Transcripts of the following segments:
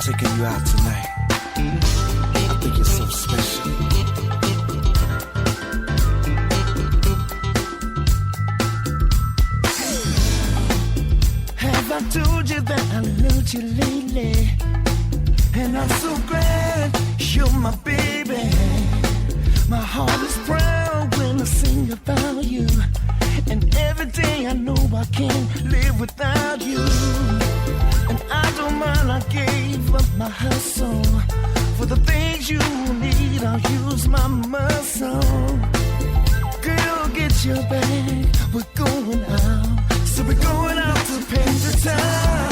taking you out tonight. I think you're so special. Have I told you that I loved you lately? And I'm so glad you're my baby. My heart is proud when I sing about you. And every day I know I can't live without you. And I don't mind, I gave up my hustle. For the things you need, I'll use my muscle. Girl, get your bag, we're going out. So we're going out to paint the town.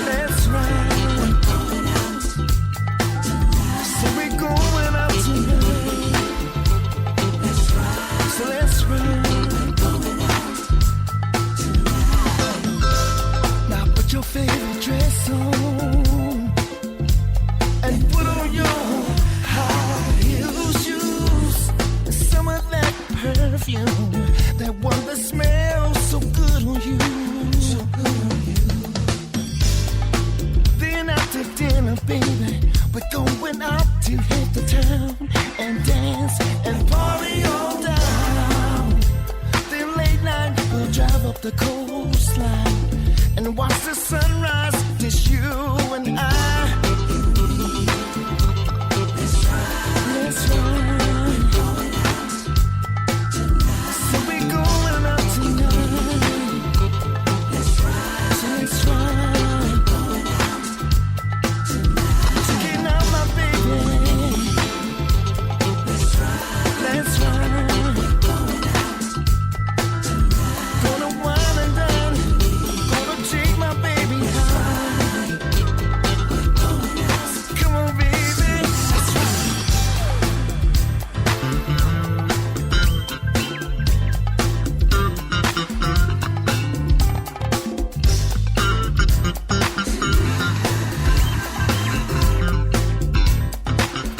Let's ride. We're going out tonight. So we're going out tonight. Let's ride. So let's ride. We're going out tonight. Now put your favorite dress on and put on your high heel shoes and some of that perfume, that one that smells so good on you. So good on you. Then after dinner, baby, we're going out to hit the town and dance and party all down. Then late night, we'll drive up the coastline and watch the sunrise, just you and I. Let's ride. Let's ride. So we're going out tonight. Let's ride. So let's ride. We're going out tonight. So get out, my baby. Let's ride. Let's ride. We're going out tonight. Gonna wine and dine. Gonna take my baby high. We're going out. Come on, baby. Let's ride.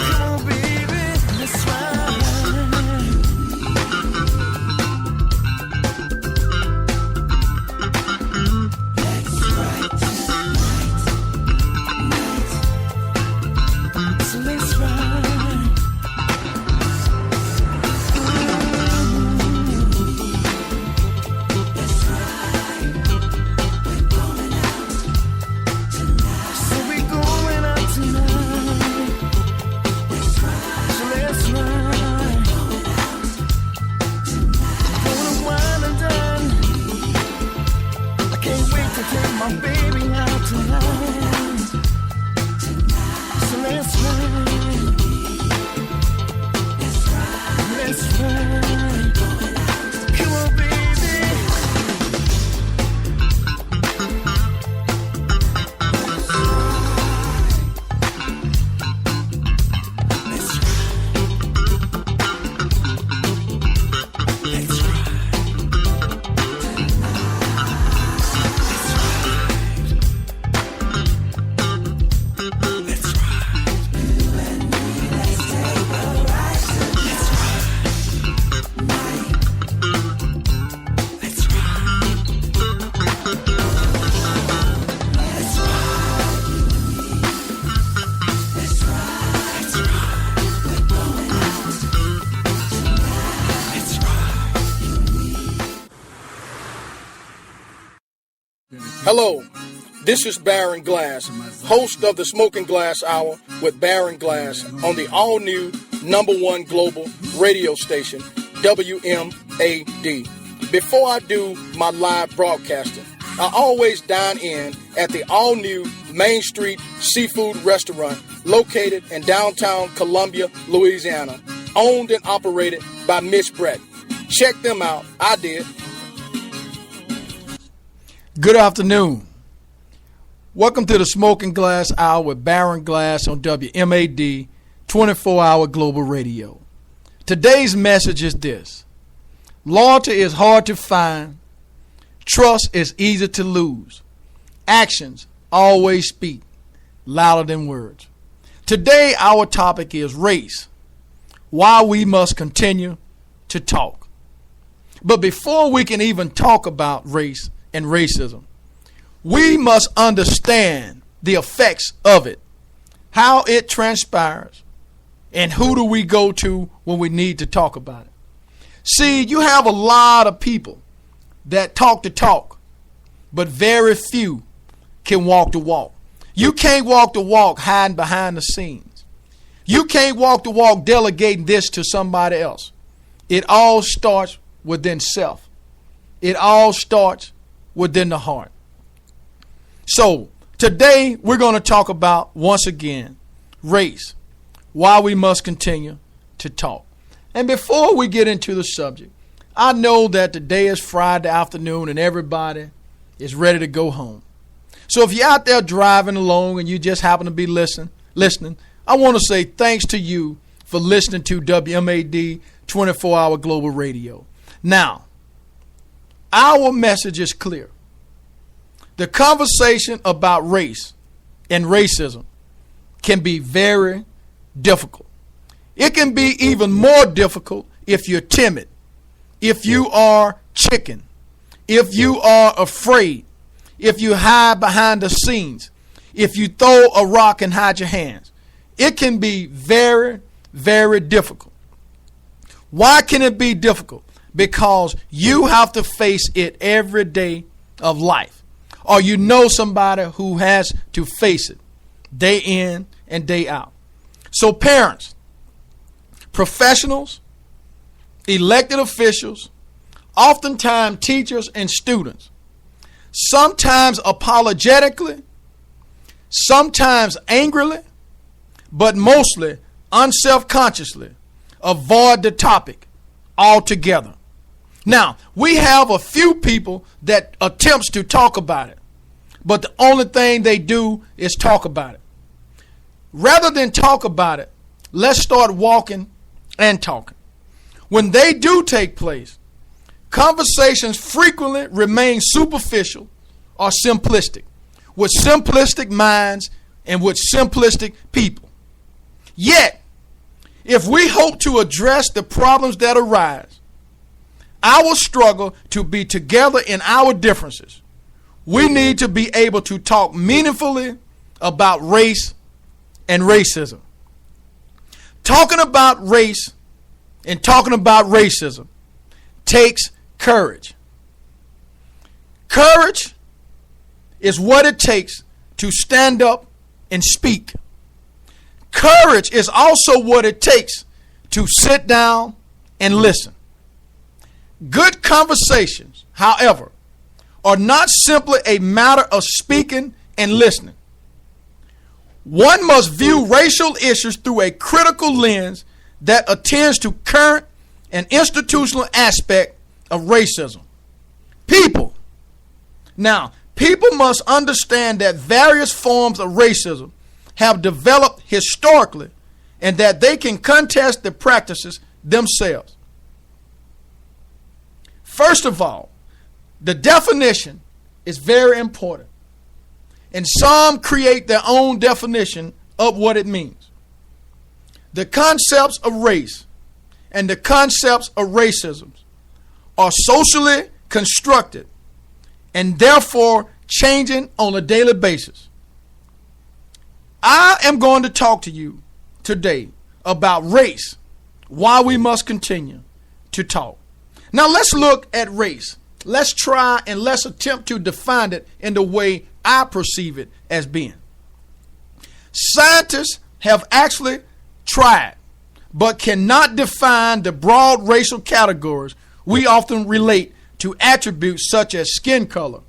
Come on, baby. Let's ride. So let's ride. So we're going out tonight. So let's ride. Gonna wine and dine. I can't wait to take my baby out tonight. So let's ride. Let's ride. Come on, baby. Let's ride. Let's ride. Let's ride. You and me, let's take a ride. Let's ride. Let's ride. Let's ride. Let's ride. Let's ride. We're going out tonight. Let's ride. Hello, this is Baron Glass, host of the Smoking Glass Hour with Baron Glass on the all-new #1 global radio station, WMAD. Before I do my live broadcasting, I always dine in at the all-new Main Street Seafood Restaurant located in downtown Columbia, Louisiana, owned and operated by Miss Brett. Check them out. I did. Good afternoon. Welcome to the Smoking Glass Hour with Baron Glass on WMAD 24-hour global radio. Today's message is this: loyalty is hard to find, trust is easy to lose, actions always speak louder than words. Today our topic is race, why we must continue to talk. But before we can even talk about race, and racism. We must understand the effects of it, how it transpires, and who do we go to when we need to talk about it. See, you have a lot of people that talk the talk, but very few can walk the walk. You can't walk the walk hiding behind the scenes. You can't walk the walk delegating this to somebody else. It all starts within self. It all starts within the heart. So today we're going to talk about, once again, race, why we must continue to talk. And before we get into the subject, I know that today is Friday afternoon and everybody is ready to go home. So if you're out there driving along and you just happen to be listening, I want to say thanks to you for listening to WMAD 24-hour Global Radio. Now, our message is clear. The conversation about race and racism can be very difficult. It can be even more difficult if you're timid, if you are chicken, if you are afraid, if you hide behind the scenes, if you throw a rock and hide your hands. It can be very, very difficult. Why can it be difficult? Because you have to face it every day of life. Or you know somebody who has to face it day in and day out. So parents, professionals, elected officials, oftentimes teachers and students, sometimes apologetically, sometimes angrily, but mostly unselfconsciously avoid the topic altogether. Now, we have a few people that attempts to talk about it, but the only thing they do is talk about it. Rather than talk about it, let's start walking and talking. When they do take place, conversations frequently remain superficial or simplistic, with simplistic minds and with simplistic people. Yet, if we hope to address the problems that arise, our struggle to be together in our differences, we need to be able to talk meaningfully about race and racism. Talking about race and talking about racism takes courage. Courage is what it takes to stand up and speak. Courage is also what it takes to sit down and listen. Good conversations, however, are not simply a matter of speaking and listening. One must view racial issues through a critical lens that attends to current and institutional aspect of racism. People must understand that various forms of racism have developed historically and that they can contest the practices themselves. First of all, the definition is very important, and some create their own definition of what it means. The concepts of race and the concepts of racism are socially constructed and therefore changing on a daily basis. I am going to talk to you today about race, why we must continue to talk. Now let's look at race. Let's try and let's attempt to define it in the way I perceive it as being. Scientists have actually tried, but cannot define the broad racial categories we often relate to attributes such as skin color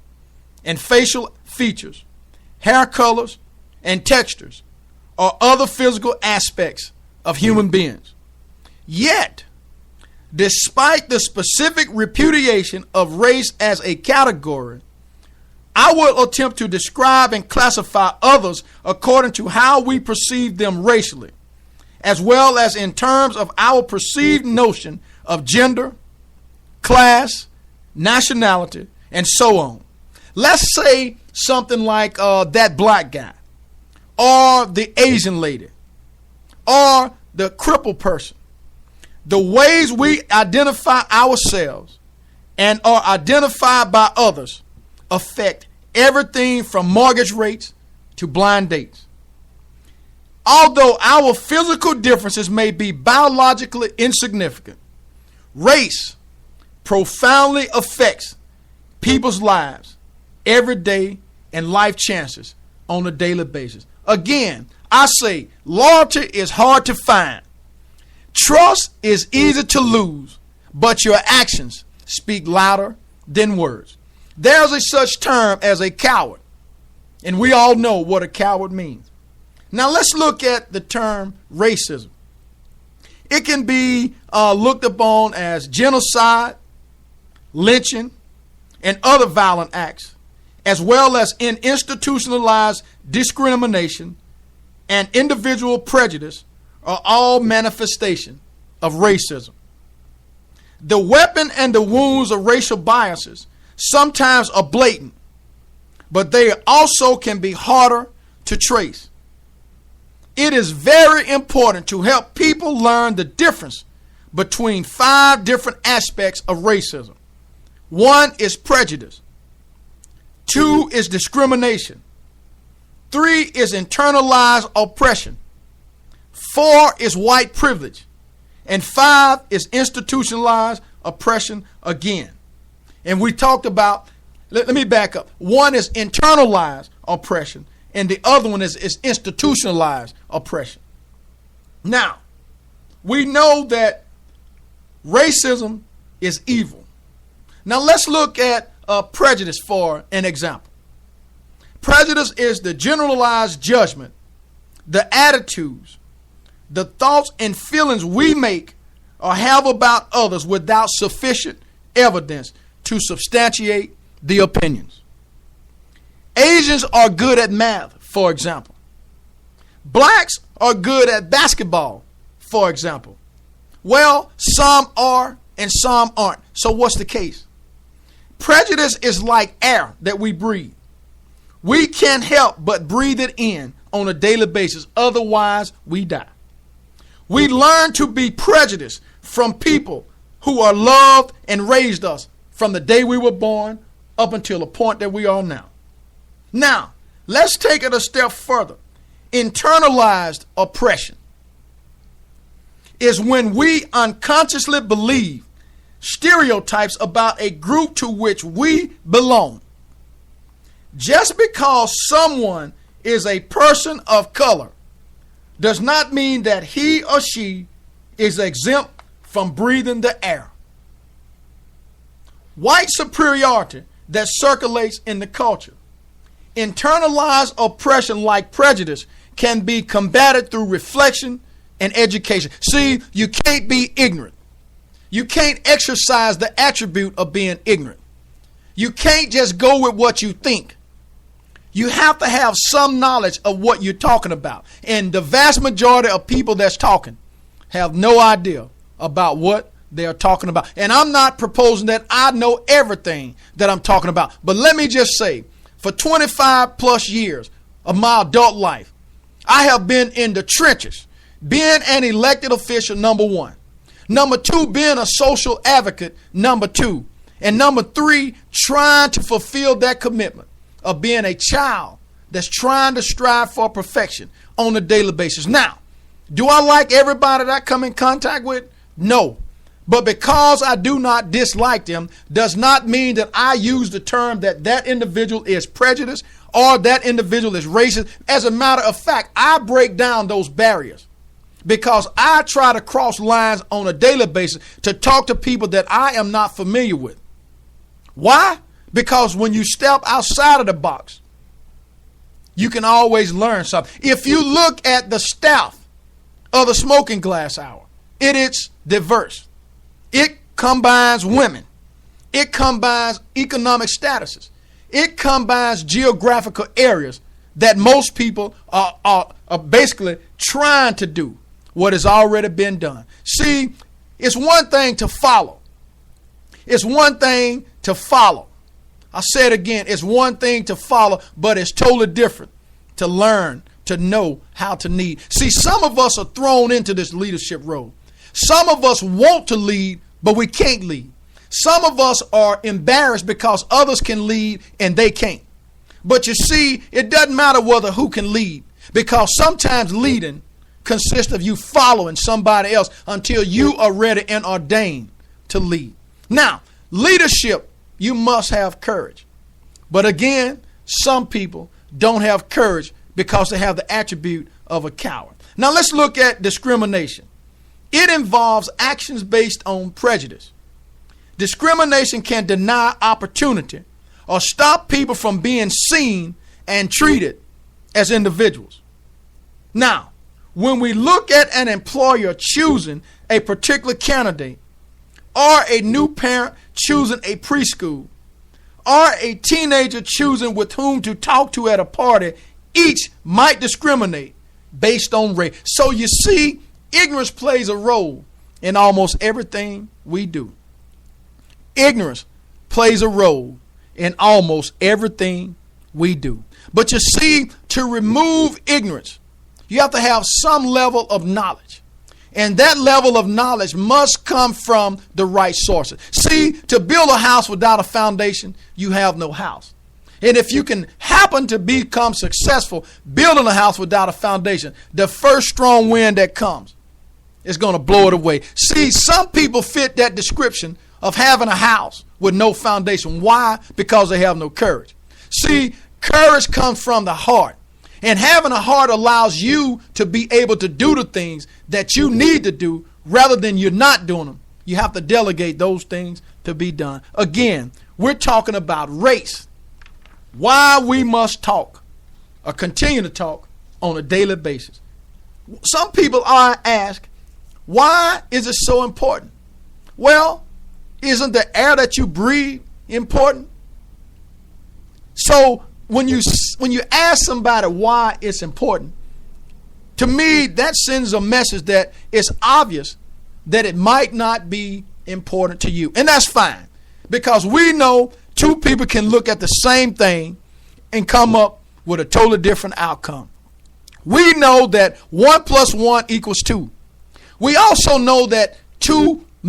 and facial features, hair colors and textures, or other physical aspects of human beings. Yet, despite the specific repudiation of race as a category, I will attempt to describe and classify others according to how we perceive them racially, as well as in terms of our perceived notion of gender, class, nationality, and so on. Let's say something like that black guy, or the Asian lady, or the crippled person. The ways we identify ourselves and are identified by others affect everything from mortgage rates to blind dates. Although our physical differences may be biologically insignificant, race profoundly affects people's lives every day and life chances on a daily basis. Again, I say loyalty is hard to find. Trust is easy to lose, but your actions speak louder than words. There's a such term as a coward, and we all know what a coward means. Now let's look at the term racism. It can be looked upon as genocide, lynching, and other violent acts, as well as in institutionalized discrimination and individual prejudice, are all manifestation of racism. The weapon and the wounds of racial biases sometimes are blatant, but they also can be harder to trace. It is very important to help people learn the difference between 5 different aspects of racism. 1 is prejudice. 2 is discrimination. 3 is internalized oppression. 4 is white privilege. And 5 is institutionalized oppression again. And we talked about, let me back up. 1 is internalized oppression, and the other one is institutionalized oppression. Now, we know that racism is evil. Now let's look at prejudice for an example. Prejudice is the generalized judgment, the attitudes, the thoughts and feelings we make or have about others without sufficient evidence to substantiate the opinions. Asians are good at math, for example. Blacks are good at basketball, for example. Well, some are and some aren't. So what's the case? Prejudice is like air that we breathe. We can't help but breathe it in on a daily basis. Otherwise, we die. We learn to be prejudiced from people who are loved and raised us from the day we were born up until the point that we are now. Now, let's take it a step further. Internalized oppression is when we unconsciously believe stereotypes about a group to which we belong. Just because someone is a person of color does not mean that he or she is exempt from breathing the air. White superiority that circulates in the culture. Internalized oppression like prejudice can be combated through reflection and education. See, you can't be ignorant. You can't exercise the attribute of being ignorant. You can't just go with what you think. You have to have some knowledge of what you're talking about. And the vast majority of people that's talking have no idea about what they are talking about. And I'm not proposing that I know everything that I'm talking about. But let me just say, for 25 plus years of my adult life, I have been in the trenches, being an elected official, number 1. Number 2, being a social advocate, number 2. And number 3, trying to fulfill that commitment of being a child that's trying to strive for perfection on a daily basis. Now, do I like everybody that I come in contact with? No. But because I do not dislike them does not mean that I use the term that individual is prejudiced or that individual is racist. As a matter of fact, I break down those barriers because I try to cross lines on a daily basis to talk to people that I am not familiar with. Why? Because when you step outside of the box, you can always learn something. If you look at the staff of the Smoking Glass Hour, it is diverse. It combines women. It combines economic statuses. It combines geographical areas that most people are basically trying to do what has already been done. See, it's one thing to follow. It's one thing to follow. I say it again, it's one thing to follow, but it's totally different to learn, to know how to lead. See, some of us are thrown into this leadership role. Some of us want to lead, but we can't lead. Some of us are embarrassed because others can lead and they can't. But you see, it doesn't matter who can lead, because sometimes leading consists of you following somebody else until you are ready and ordained to lead. Now, leadership, you must have courage. But again, some people don't have courage because they have the attribute of a coward. Now let's look at discrimination. It involves actions based on prejudice. Discrimination can deny opportunity or stop people from being seen and treated as individuals. Now, when we look at an employer choosing a particular candidate, or a new parent choosing a preschool, or a teenager choosing with whom to talk to at a party, each might discriminate based on race. So you see, ignorance plays a role in almost everything we do. Ignorance plays a role in almost everything we do. But you see, to remove ignorance, you have to have some level of knowledge. And that level of knowledge must come from the right sources. See, to build a house without a foundation, you have no house. And if you can happen to become successful building a house without a foundation, the first strong wind that comes is going to blow it away. See, some people fit that description of having a house with no foundation. Why? Because they have no courage. See, courage comes from the heart. And having a heart allows you to be able to do the things that you need to do rather than you're not doing them. You have to delegate those things to be done. Again, we're talking about race. Why we must talk or continue to talk on a daily basis. Some people are asked, why is it so important? Well, isn't the air that you breathe important? So when you ask somebody why it's important, to me, that sends a message that it's obvious that it might not be important to you. And that's fine, because we know two people can look at the same thing and come up with a totally different outcome. We know that 1 + 1 = 2. We also know that 2 -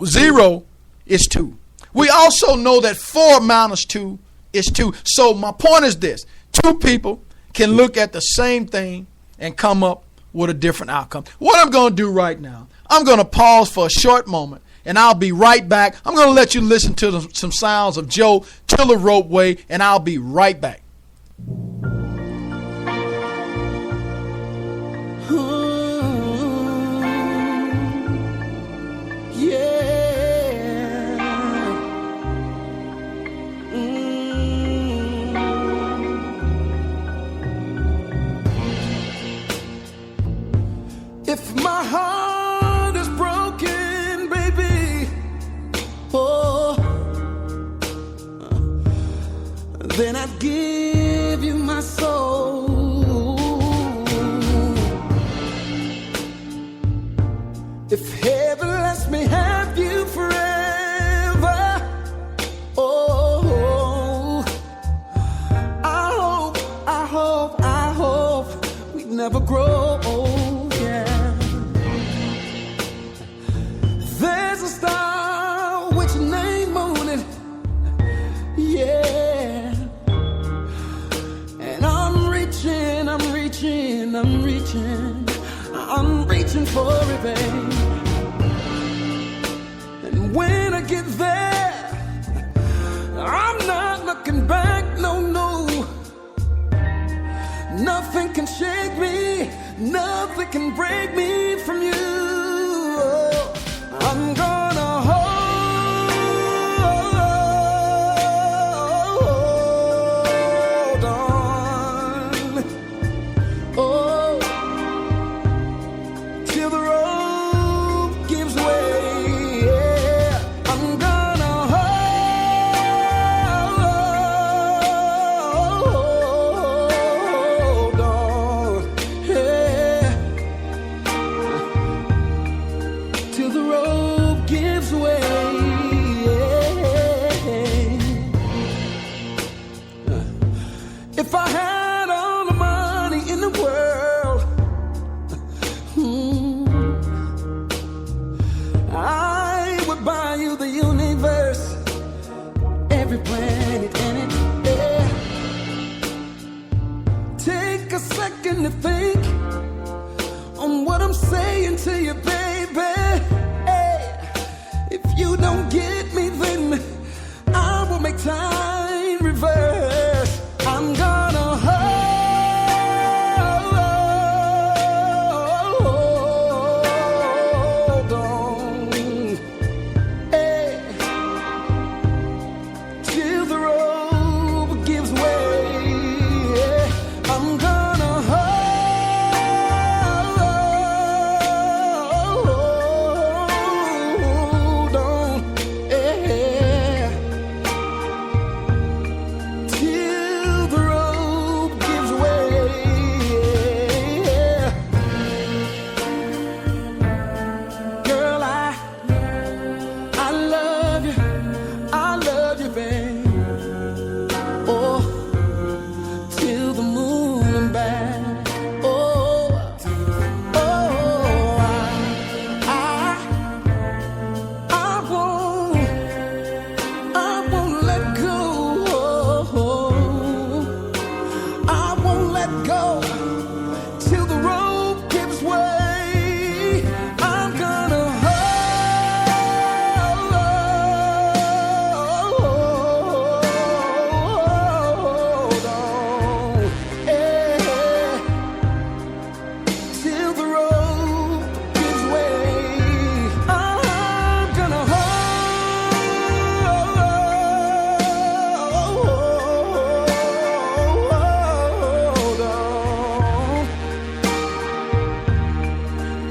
0 is 2. We also know that 4 - 2 is 2. So my point is this: two people can look at the same thing and come up with a different outcome. What I'm going to do right now, I'm going to pause for a short moment, and I'll be right back. I'm going to let you listen to some sounds of Joe Tiller Ropeway, and I'll be right back. If my heart is broken, baby, oh, then I'd give you my soul. If heaven lets me have you forever, oh, I hope we never grow old. There's a star with your name on it, yeah. And I'm reaching for it, babe. And when I get there, I'm not looking back, no. Nothing can shake me, nothing can break me from you. I'm gonna hold on, oh, till the rope gives way. Yeah. I'm gonna hold on, yeah, till the rope gives way. If I had all the money in the world, I would buy you the universe. every planet in it. Yeah. Take a second to think on what I'm saying to you, baby. Hey, if you don't get me, then I will make time reverse. I'm gonna hold on, hey, till the rope gives way. I'm gonna hold on, yeah, till the rope gives way. Girl, I love you, babe. Oh, till the moon and back. Oh, oh, I won't let go. I won't let go till the rope gives way. I'm gonna hold on, yeah, till the rope gives way. I'm gonna hold on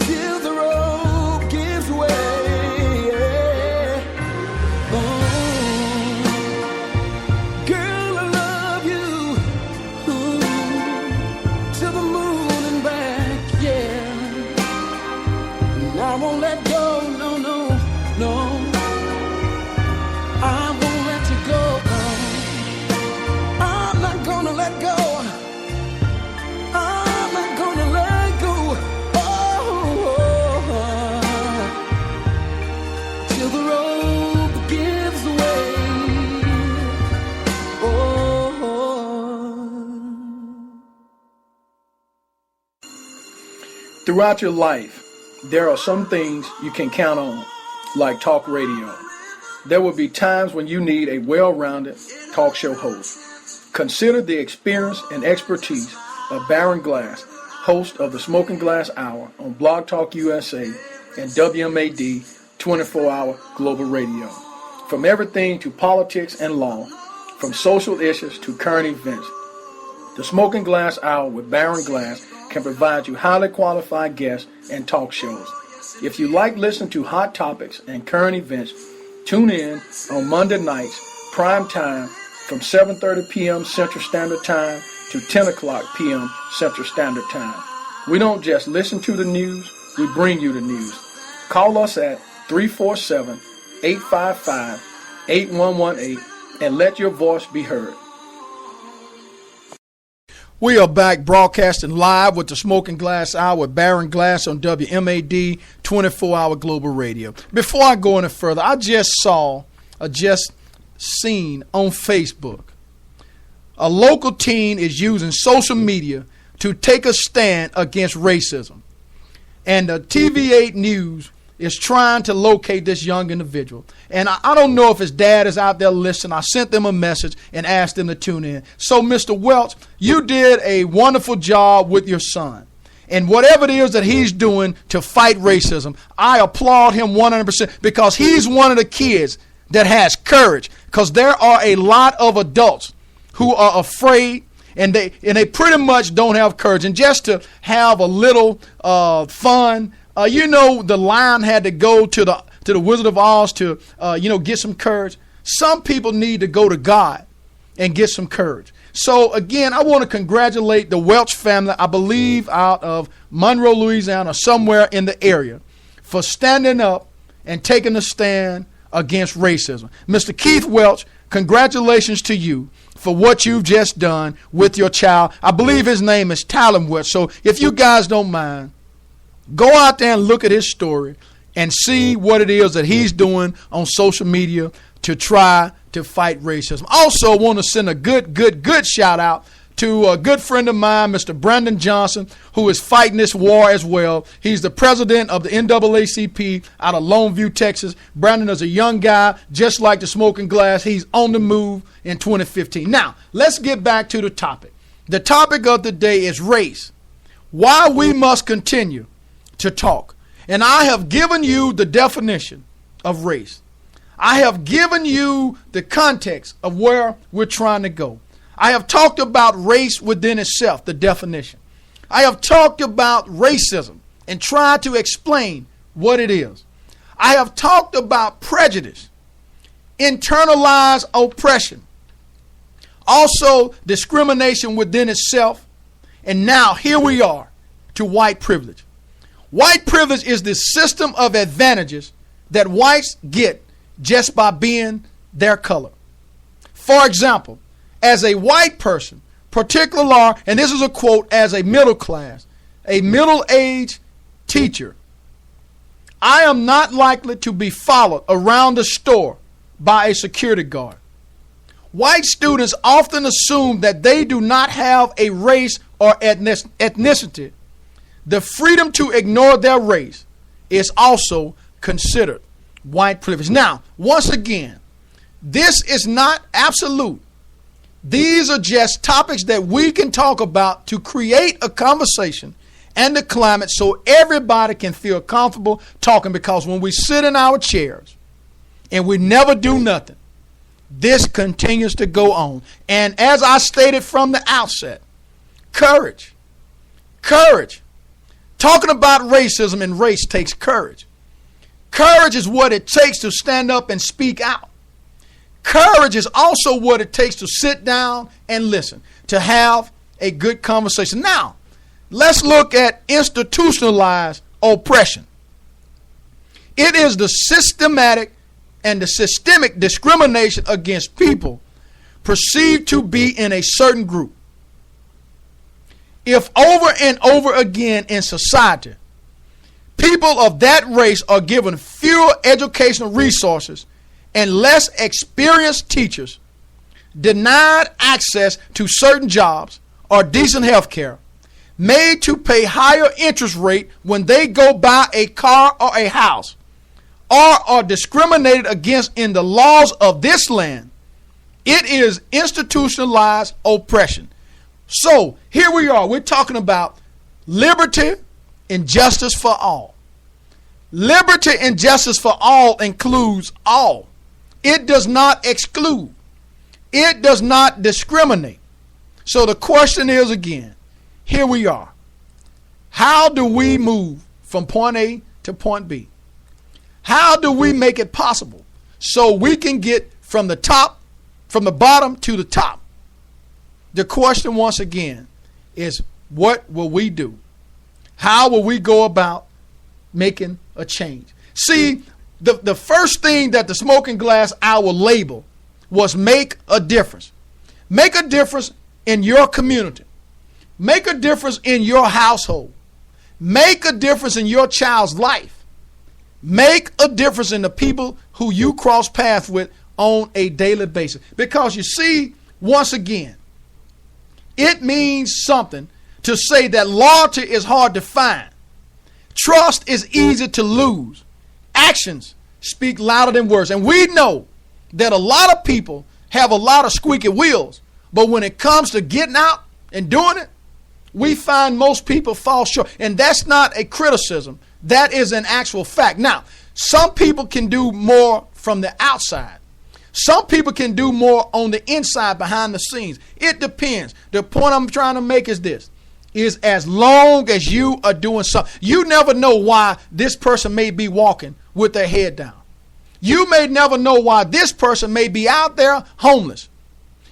till the rope gives way. Oh, girl, I love you. Ooh, to the moon and back, yeah. And I won't let go, no, no, no. I won't let you go. I'm not gonna let go. I'm not gonna let go. Oh, till the rope gives way. Oh. Throughout your life, there are some things you can count on, like talk radio. There will be times when you need a well-rounded talk show host. Consider the experience and expertise of Baron Glass, host of the Smoking Glass Hour on Blog Talk USA and WMAD 24-hour global radio. From everything to politics and law, from social issues to current events, the Smoking Glass Hour with Baron Glass can provide you highly qualified guests and talk shows. If you like listening to hot topics and current events, tune in on Monday nights, prime time, from 7:30 p.m. Central Standard Time to 10 o'clock p.m. Central Standard Time. We don't just listen to the news, we bring you the news. Call us at 347-855-8118 and let your voice be heard. We are back broadcasting live with the Smoking Glass Hour with Baron Glass on WMAD 24-hour global radio. Before I go any further, I just seen on Facebook a local teen is using social media to take a stand against racism. And the TV8 News is trying to locate this young individual. And I don't know if his dad is out there listening. I sent them a message and asked them to tune in. So, Mr. Welch, you did a wonderful job with your son. And whatever it is that he's doing to fight racism, I applaud him 100% because he's one of the kids that has courage. Because there are a lot of adults who are afraid and they pretty much don't have courage. And just to have a little fun, the lion had to go to the Wizard of Oz to get some courage. Some people need to go to God and get some courage. So again, I want to congratulate the Welch family, I believe out of Monroe, Louisiana, somewhere in the area, for standing up and taking a stand against racism. Mr. Keith Welch, congratulations to you for what you've just done with your child. I believe his name is Talon Welch. So if you guys don't mind, go out there and look at his story and see what it is that he's doing on social media to try to fight racism. Also want to send a good shout out to a good friend of mine, Mr. Brandon Johnson, who is fighting this war as well. He's the president of the NAACP out of Longview, Texas. Brandon is a young guy, just like the Smoking Glass. He's on the move in 2015. Now, let's get back to the topic. The topic of the day is race. Why we must continue to talk. And I have given you the definition of race. I have given you the context of where we're trying to go. I have talked about race within itself, the definition. I have talked about racism and tried to explain what it is. I have talked about prejudice, internalized oppression, also discrimination within itself, and now here we are to white privilege. White privilege is the system of advantages that whites get just by being their color. For example, as a white person, particularly, and this is a quote, as a middle class, a middle-aged teacher, I am not likely to be followed around the store by a security guard. White students often assume that they do not have a race or ethnicity. The freedom to ignore their race is also considered white privilege. Now, once again, this is not absolute. These are just topics that we can talk about to create a conversation and a climate so everybody can feel comfortable talking, because when we sit in our chairs and we never do nothing, this continues to go on. And as I stated from the outset, courage. Talking about racism and race takes courage. Courage is what it takes to stand up and speak out. Courage is also what it takes to sit down and listen, to have a good conversation. Now, let's look at institutionalized oppression. It is the systematic and the systemic discrimination against people perceived to be in a certain group. If over and over again in society, people of that race are given fewer educational resources and less experienced teachers, denied access to certain jobs or decent health care, made to pay higher interest rate when they go buy a car or a house, or are discriminated against in the laws of this land, it is institutionalized oppression. So here we are. We're talking about liberty and justice for all. Liberty and justice for all includes all. It does not exclude. It does not discriminate. So the question is, again, here we are. How do we move from point A to point B? How do we make it possible so we can get from the bottom to the top? The question once again is, what will we do? How will we go about making a change? See, the first thing that the Smoking Glass Hour label was make a difference. Make a difference in your community. Make a difference in your household. Make a difference in your child's life. Make a difference in the people who you cross paths with on a daily basis. Because you see, once again, it means something to say that loyalty is hard to find. Trust is easy to lose. Actions speak louder than words. And we know that a lot of people have a lot of squeaky wheels, but when it comes to getting out and doing it, we find most people fall short. And that's not a criticism. That is an actual fact. Now, some people can do more from the outside. Some people can do more on the inside, behind the scenes. It depends. The point I'm trying to make is this, is as long as you are doing something, you never know why this person may be walking with their head down. You may never know why this person may be out there homeless.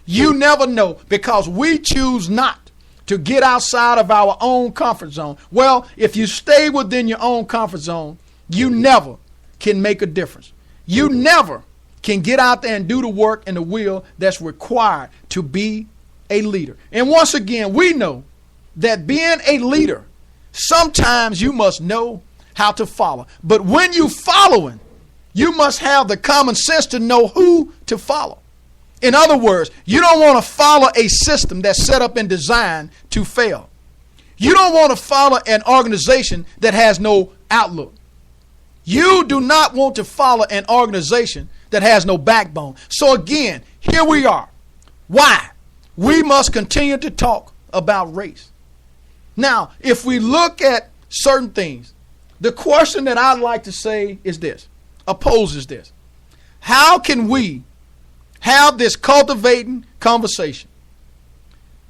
You never know, because we choose not to get outside of our own comfort zone. Well, if you stay within your own comfort zone, you never can make a difference. You never can get out there and do the work and the will that's required to be a leader. And once again, we know that being a leader, sometimes you must know how to follow. But when you following, You must have the common sense to know who to follow. In other words, you don't want to follow a system that's set up and designed to fail. You don't want to follow an organization that has no outlook. You do not want to follow an organization that has no backbone. So again, here we are. Why? We must continue to talk about race. Now, if we look at certain things, the question that I'd like to say is this, opposes this. How can we have this cultivating conversation?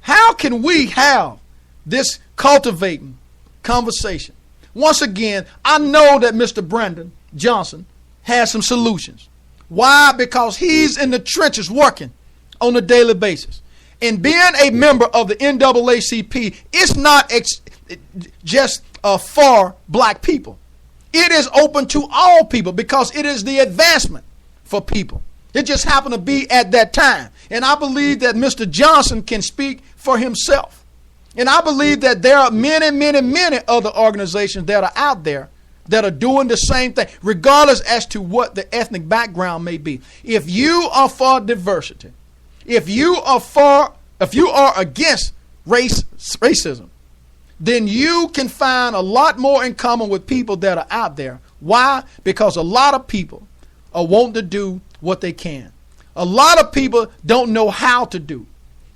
How can we have this cultivating conversation? Once again, I know that Mr. Brandon Johnson has some solutions. Why? Because he's in the trenches working on a daily basis. And being a member of the NAACP, it's not just for black people. It is open to all people because it is the advancement for people. It just happened to be at that time. And I believe that Mr. Johnson can speak for himself. And I believe that there are many, many, many other organizations that are out there that are doing the same thing, regardless as to what the ethnic background may be. If you are for diversity, if you are against racism, then you can find a lot more in common with people that are out there. Why? Because a lot of people are wanting to do what they can. A lot of people don't know how to do.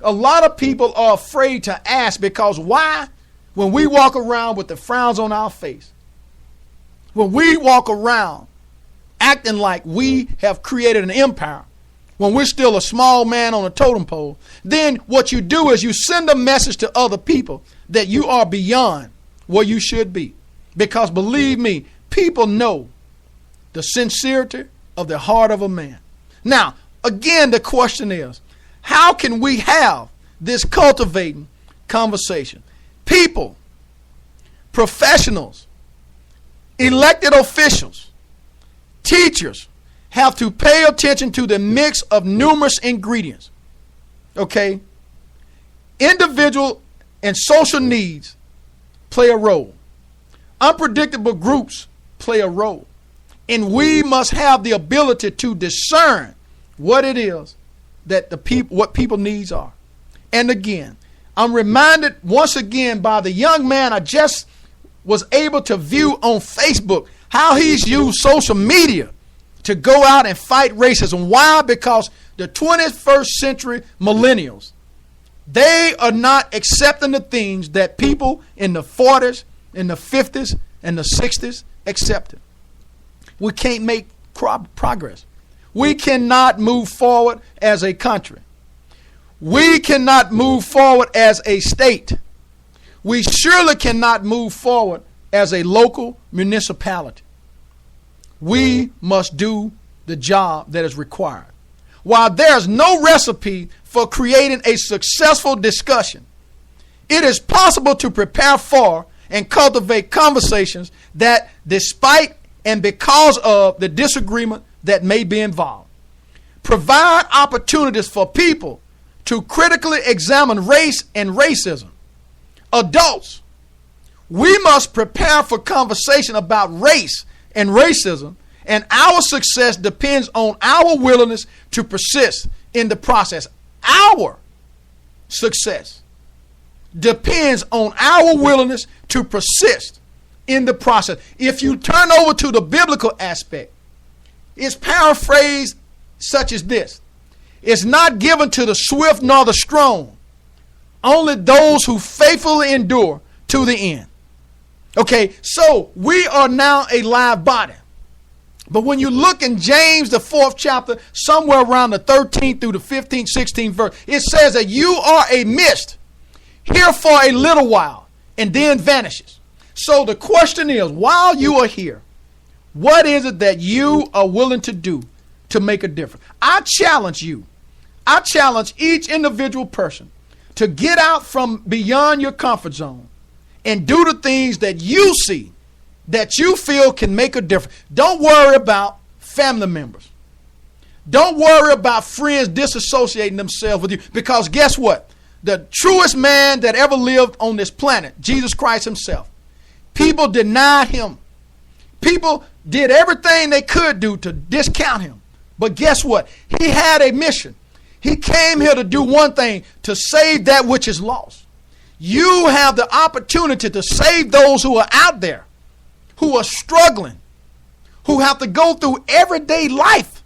A lot of people are afraid to ask because why? When we walk around with the frowns on our face, when we walk around acting like we have created an empire, when we're still a small man on a totem pole, then what you do is you send a message to other people that you are beyond where you should be. Because believe me, people know the sincerity of the heart of a man. Now, again, the question is, how can we have this cultivating conversation? People, professionals, elected officials, teachers have to pay attention to the mix of numerous ingredients. Okay? Individual and social needs play a role. Unpredictable groups play a role. And we must have the ability to discern what it is that what people needs are. And again, I'm reminded once again by the young man I just was able to view on Facebook how he's used social media to go out and fight racism. Why? Because the 21st century millennials, they are not accepting the things that people in the 40s, in the 50s, and the 60s accepted. We can't make progress. We cannot move forward as a country. We cannot move forward as a state. We surely cannot move forward as a local municipality. We must do the job that is required. While there's no recipe for creating a successful discussion, it is possible to prepare for and cultivate conversations that, despite and because of the disagreement that may be involved, provide opportunities for people to critically examine race and racism. Adults, we must prepare for conversation about race and racism, and our success depends on our willingness to persist in the process. Our success depends on our willingness to persist in the process. If you turn over to the biblical aspect, it's paraphrased such as this: it's not given to the swift nor the strong, only those who faithfully endure to the end. Okay, so we are now a live body. But when you look in James, the 4th chapter, somewhere around the 13th through the 15th, 16th verse, it says that you are a mist here for a little while and then vanishes. So the question is, while you are here, what is it that you are willing to do to make a difference? I challenge you. I challenge each individual person to get out from beyond your comfort zone and do the things that you see, that you feel can make a difference. Don't worry about family members. Don't worry about friends disassociating themselves with you, because guess what? The truest man that ever lived on this planet, Jesus Christ himself, people denied him. People did everything they could do to discount him. But guess what? He had a mission. He came here to do one thing, to save that which is lost. You have the opportunity to save those who are out there, who are struggling, who have to go through everyday life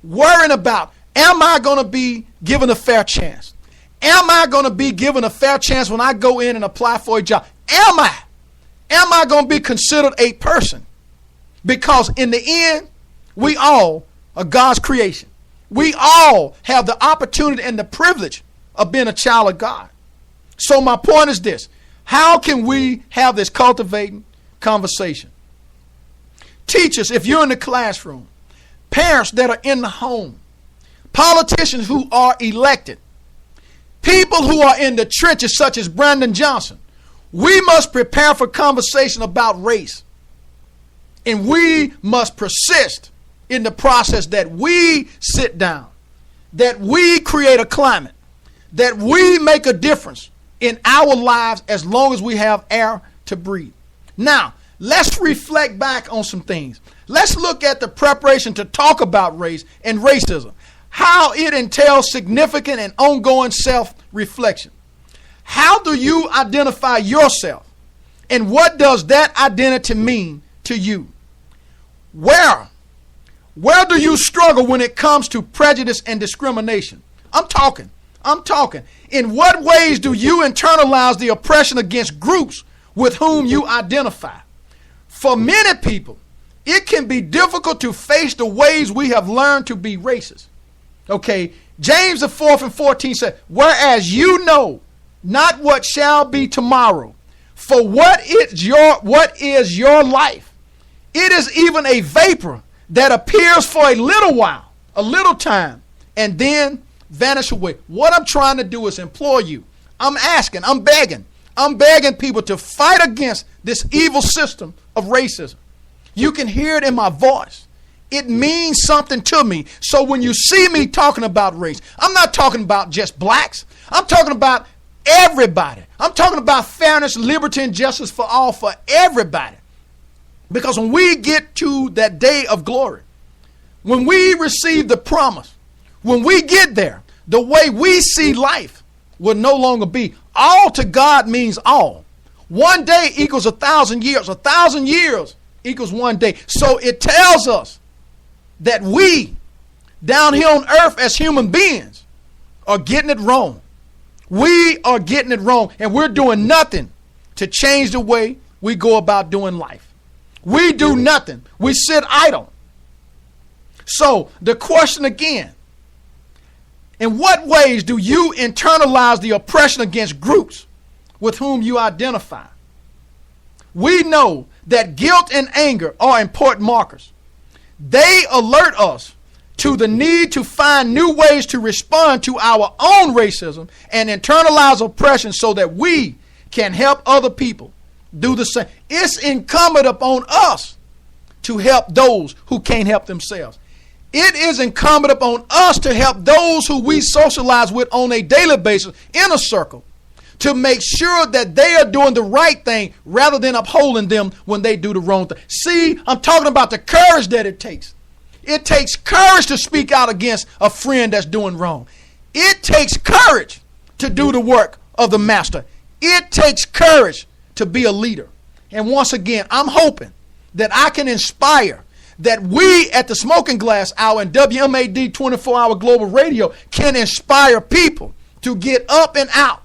worrying about, am I going to be given a fair chance? Am I going to be given a fair chance when I go in and apply for a job? Am I? Am I going to be considered a person? Because in the end, we all are God's creation. We all have the opportunity and the privilege of being a child of God. So my point is this: how can we have this cultivating conversation? Teachers, if you're in the classroom, parents that are in the home, politicians who are elected, people who are in the trenches such as Brandon Johnson, we must prepare for conversation about race. And we must persist in the process that we sit down, that we create a climate, that we make a difference in our lives as long as we have air to breathe. Now, let's reflect back on some things. Let's look at the preparation to talk about race and racism, how it entails significant and ongoing self-reflection. How do you identify yourself? And what does that identity mean to you? Where do you struggle when it comes to prejudice and discrimination? I'm talking. In what ways do you internalize the oppression against groups with whom you identify? For many people, it can be difficult to face the ways we have learned to be racist. Okay, James the 4th and 14 said, whereas you know not what shall be tomorrow, for what is your life? It is even a vapor that appears for a little while, a little time, and then vanish away. What I'm trying to do is implore you. I'm asking, I'm begging people to fight against this evil system of racism. You can hear it in my voice. It means something to me. So when you see me talking about race, I'm not talking about just blacks. I'm talking about everybody. I'm talking about fairness, liberty, and justice for all, for everybody. Because when we get to that day of glory, when we receive the promise, when we get there, the way we see life will no longer be. All to God means all. 1 day equals 1,000 years. 1,000 years equals 1 day. So it tells us that we, down here on earth as human beings, are getting it wrong. We are getting it wrong, and we're doing nothing to change the way we go about doing life. We do nothing. We sit idle. So the question again, in what ways do you internalize the oppression against groups with whom you identify? We know that guilt and anger are important markers. They alert us to the need to find new ways to respond to our own racism and internalize oppression so that we can help other people do the same. It's incumbent upon us to help those who can't help themselves. It is incumbent upon us to help those who we socialize with on a daily basis in a circle, to make sure that they are doing the right thing rather than upholding them when they do the wrong thing. See, I'm talking about the courage that it takes. It takes courage to speak out against a friend that's doing wrong. It takes courage to do the work of the master. It takes courage to be a leader. And once again, I'm hoping that I can inspire, that we at the Smoking Glass Hour and WMAD 24-hour Global Radio can inspire people to get up and out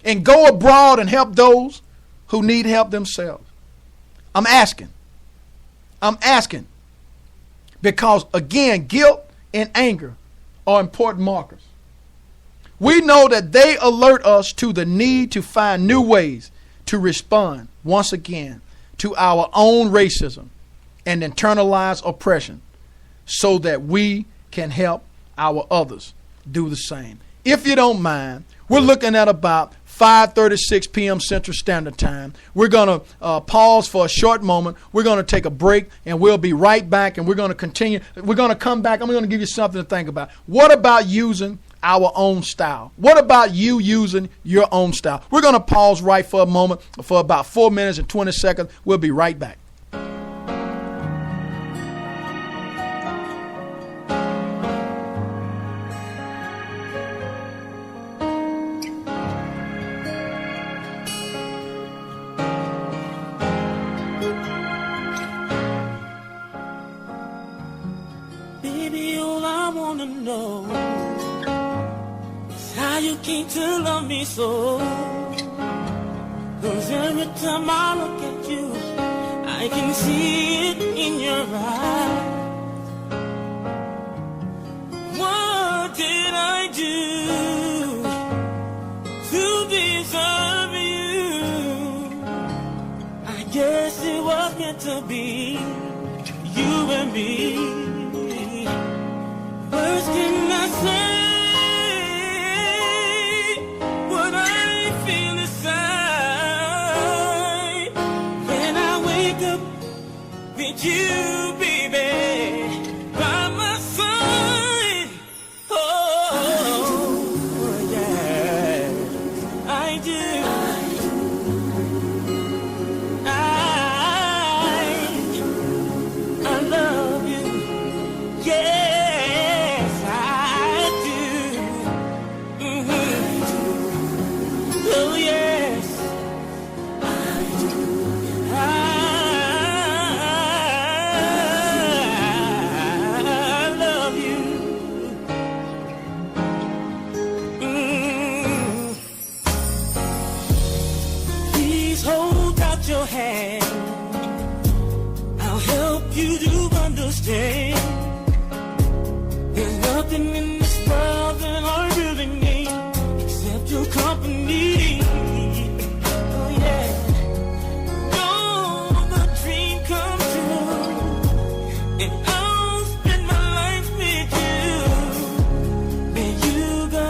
and go abroad and help those who need help themselves. I'm asking because, again, guilt and anger are important markers. We know that they alert us to the need to find new ways to respond, once again, to our own racism and internalized oppression so that we can help our others do the same. If you don't mind, we're looking at about 5:36 p.m. Central Standard Time. We're going to pause for a short moment. We're going to take a break, and we'll be right back, and we're going to continue. We're going to come back. I'm going to give you something to think about. What about using our own style? What about you using your own style? We're going to pause right for a moment, for about 4 minutes and 20 seconds. We'll be right back. you came to love me so. 'Cause every time I look at you, I can see it in your eyes. What did I do to deserve you? I guess it was meant to be, you and me. Words cannot say what I feel inside when I wake up with you, baby, by my side. Oh, yeah, I do. I love you. Yes, I do. Oh, yes, I do. I love you. Please hold out your hand. I'll help you to understand. There's nothing in this world that I really need except your company. Oh yeah. You're the dream come true, and I'll spend my life with you. Where you go,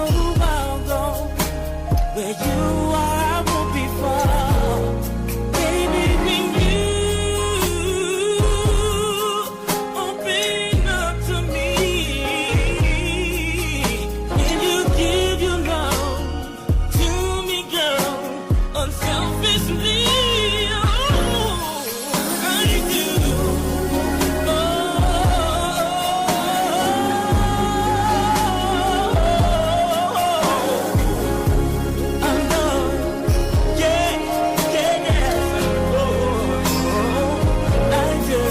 I'll go. Where you are, I won't be far. Baby, when you open up to me, when you give your love to me, girl, unselfishly, oh, I do. Oh, I love, yeah, yeah, yeah. Oh, I do.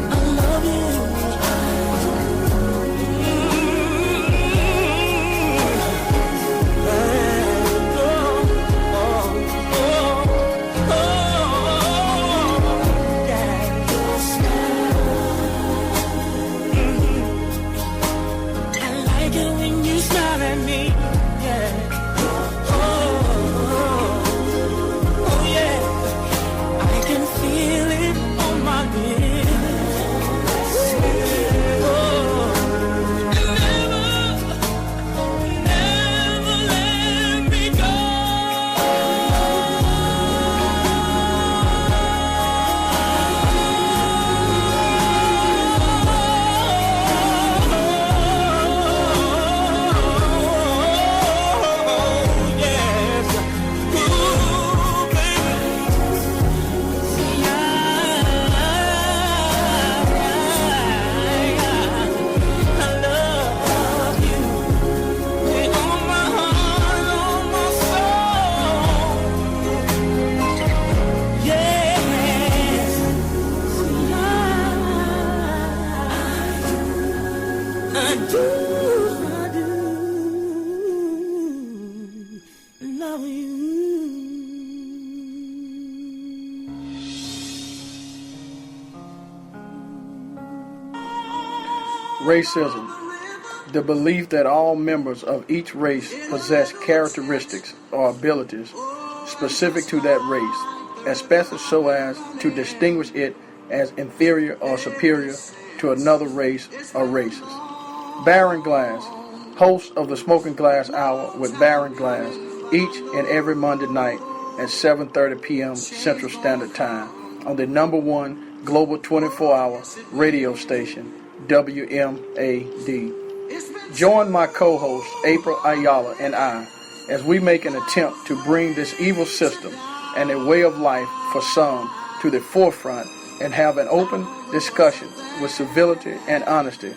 I love you. I like it when you smile at me. Yeah. Oh, yeah. I can feel it on my lips. Oh, never, never let me go. Yes. Ooh, baby. See, I love you. With all my heart, all my soul. Yes. See, I do love you. Racism, the belief that all members of each race possess characteristics or abilities specific to that race, especially so as to distinguish it as inferior or superior to another race or races. Baron Glass, host of the Smoking Glass Hour with Baron Glass, each and every Monday night at 7:30 p.m. Central Standard Time on the #1 global 24-hour radio station, WMAD. Join my co-host April Ayala and I as we make an attempt to bring this evil system and a way of life for some to the forefront and have an open discussion with civility and honesty,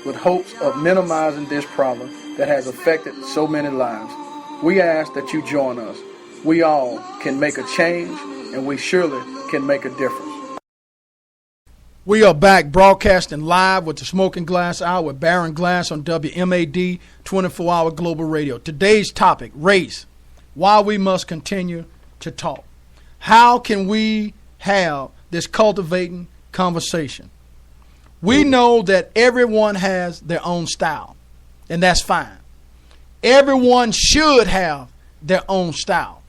with hopes of minimizing this problem that has affected so many lives. We ask that you join us. We all can make a change, and we surely can make a difference. We are back broadcasting live with the Smoking Glass Hour with Baron Glass on WMAD 24-hour global radio. Today's topic, race, why we must continue to talk. How can we have this cultivating conversation? We know that everyone has their own style, and that's fine. Everyone should have their own style.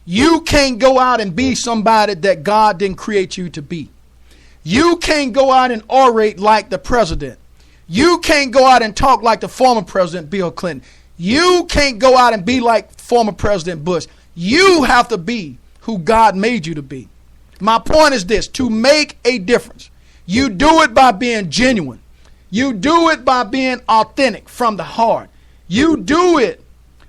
You can't go out and be somebody that God didn't create you to be. You can't go out and orate like the president. You can't go out and talk like the former president, Bill Clinton. You can't go out and be like former President Bush. You have to be who God made you to be. My point is this: to make a difference, you do it by being genuine. You do it by being authentic from the heart. You do it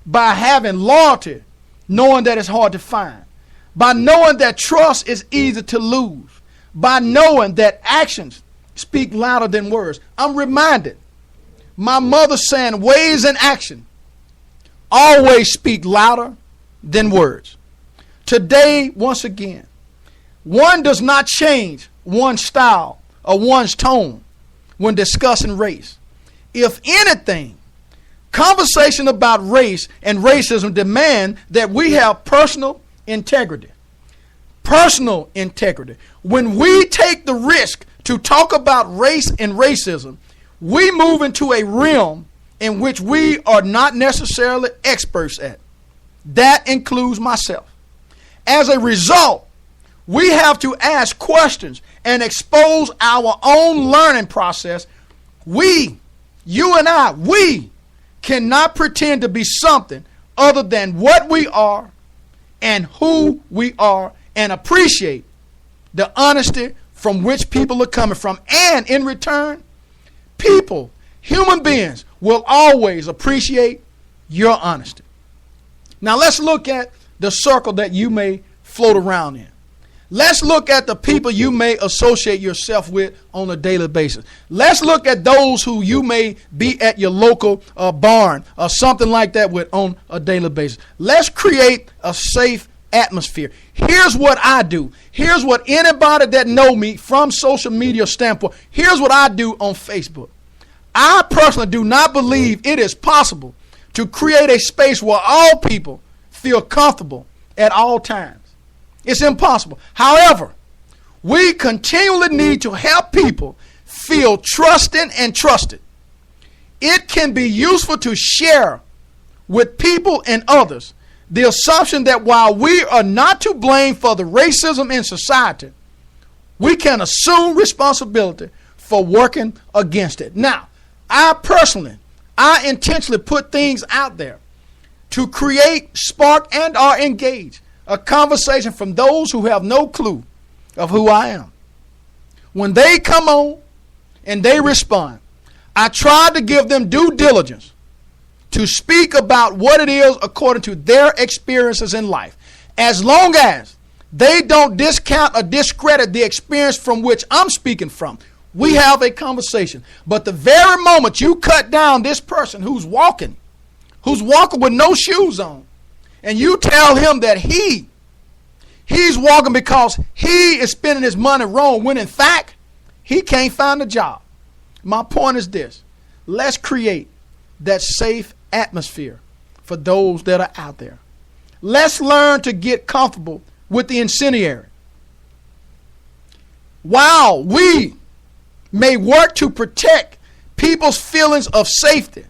by having loyalty, knowing that it's hard to find. By knowing that trust is easy to lose. By knowing that actions speak louder than words. I'm reminded, my mother saying ways and action always speak louder than words. Today, once again, one does not change one's style or one's tone when discussing race. If anything, conversation about race and racism demand that we have personal integrity. Personal integrity. When we take the risk to talk about race and racism, we move into a realm in which we are not necessarily experts at. That includes myself. As a result, we have to ask questions and expose our own learning process. We, you and I, we cannot pretend to be something other than what we are and who we are, and appreciate the honesty from which people are coming from. And in return, people, human beings, will always appreciate your honesty. Now let's look at the circle that you may float around in. Let's look at the people you may associate yourself with on a daily basis. Let's look at those who you may be at your local barn or something like that with on a daily basis. Let's create a safe atmosphere. Here's what I do. Here's what anybody that know me from social media standpoint, here's what I do on Facebook. I personally do not believe it is possible to create a space where all people feel comfortable at all times. It's impossible. However, we continually need to help people feel trusted and trusted. It can be useful to share with people and others the assumption that while we are not to blame for the racism in society, we can assume responsibility for working against it. Now, I intentionally put things out there to create, spark, and or engage a conversation from those who have no clue of who I am. When they come on and they respond, I try to give them due diligence to speak about what it is according to their experiences in life. As long as they don't discount or discredit the experience from which I'm speaking from, we have a conversation. But the very moment you cut down this person who's walking with no shoes on, and you tell him that he's walking because he is spending his money wrong, when in fact, he can't find a job. My point is this: let's create that safe atmosphere for those that are out there. Let's learn to get comfortable with the incendiary. While we may work to protect people's feelings of safety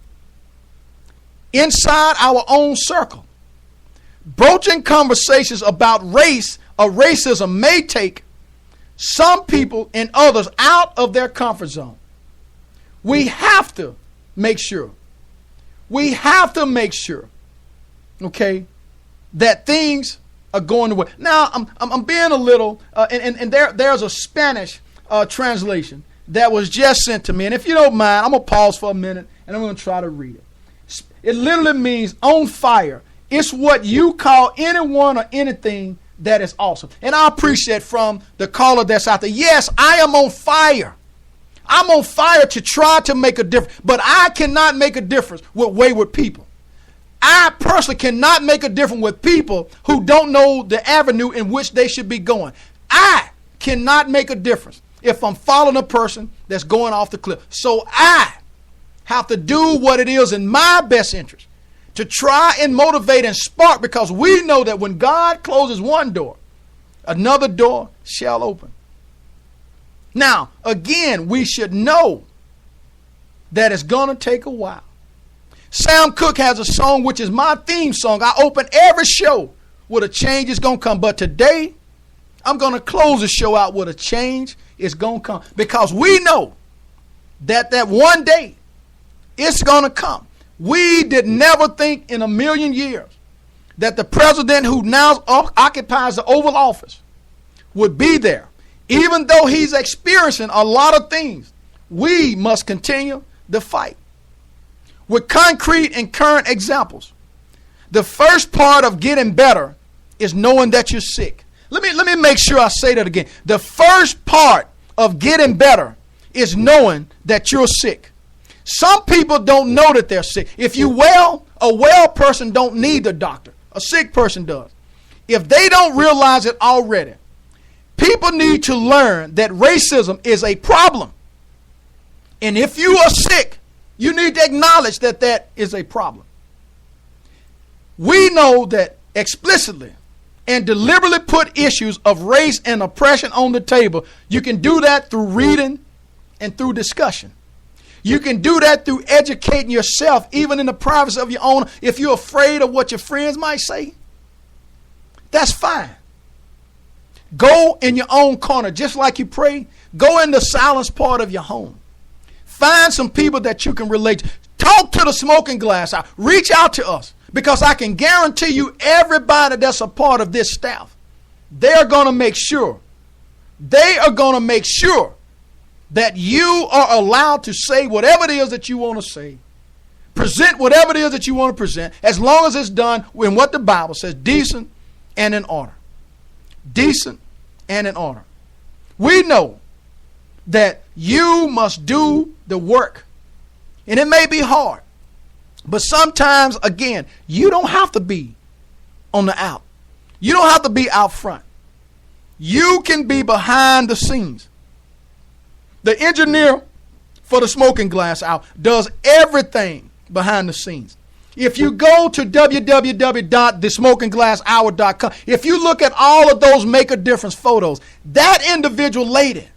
inside our own circle, broaching conversations about race or racism may take some people and others out of their comfort zone. We have to make sure, okay, that things are going the way. Now, I'm being a little, and there's a Spanish translation that was just sent to me. And if you don't mind, I'm going to pause for a minute, and I'm going to try to read it. It literally means on fire. It's what you call anyone or anything that is awesome. And I appreciate from the caller that's out there, yes, I am on fire. I'm on fire to try to make a difference, but I cannot make a difference with wayward people. I personally cannot make a difference with people who don't know the avenue in which they should be going. I cannot make a difference if I'm following a person that's going off the cliff. So I have to do what it is in my best interest to try and motivate and spark, because we know that when God closes one door, another door shall open. Now, again, we should know that it's going to take a while. Sam Cooke has a song which is my theme song. I open every show with a change is going to come. But today, I'm going to close the show out with a change is going to come. Because we know that one day it's going to come. We did never think in a million years that the president who now occupies the Oval Office would be there. Even though he's experiencing a lot of things, we must continue the fight. With concrete and current examples, the first part of getting better is knowing that you're sick. Let me make sure I say that again. The first part of getting better is knowing that you're sick. Some people don't know that they're sick. If you well, a well person don't need the doctor. A sick person does. If they don't realize it already, people need to learn that racism is a problem. And if you are sick, you need to acknowledge that that is a problem. We know that explicitly and deliberately put issues of race and oppression on the table. You can do that through reading and through discussion. You can do that through educating yourself, even in the privacy of your own. If you're afraid of what your friends might say, that's fine. Go in your own corner, just like you pray. Go in the silence part of your home. Find some people that you can relate to. Talk to the Smoking Glass out. Reach out to us, because I can guarantee you everybody that's a part of this staff, they're going to make sure that you are allowed to say whatever it is that you want to say, present whatever it is that you want to present, as long as it's done in what the Bible says, decent and in order. Decent and in order. We know that you must do the work, and it may be hard, but sometimes, again, you don't have to be on the out. You don't have to be out front. You can be behind the scenes. The engineer for the Smoking Glass Hour does everything behind the scenes. If you go to www.thesmokingglasshour.com, if you look at all of those Make a Difference photos, that individual lady,